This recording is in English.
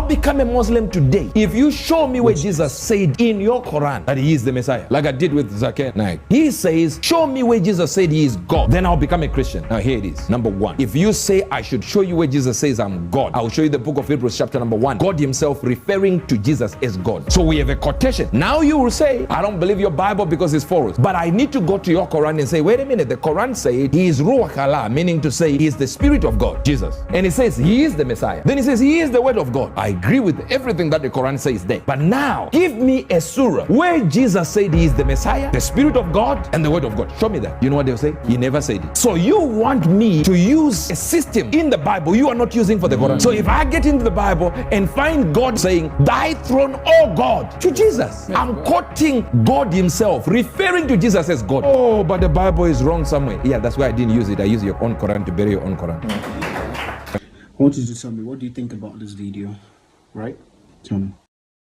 become a Muslim today if you show me where Jesus said in your Quran that he is the Messiah, like I did with Zakir Naik. He says, show me where Jesus said he is God, then I'll become a Christian. Now here it is. Number one, if you say I should show you where Jesus says I'm God, I'll show you the book of Hebrews chapter number 1. God himself referring to Jesus as God. So we have a quotation. Now you will say, I don't believe your Bible because it's false. But I need to go to your Quran and say, wait a minute, the Quran said he is Ruach Allah, meaning to say he is the Spirit of God, Jesus. And it says he is the Messiah. Then he says he is the Word of God. I agree with everything that the Quran says there. But now, give me a surah where Jesus said he is the Messiah, the Spirit of God, and the Word of God. Show me that. You know what they'll say? He never said it. So you want me to use a system in the Bible you are not using for the Quran. So if I get into the Bible and find God saying, thy throne, oh God, to Jesus, I'm quoting God himself, referring to Jesus as God. Oh, but the Bible is wrong somewhere. Yeah, that's why I didn't use it. I used your own Quran to bury your own Quran. I want you to tell me, what do you think about this video, right? Tell me.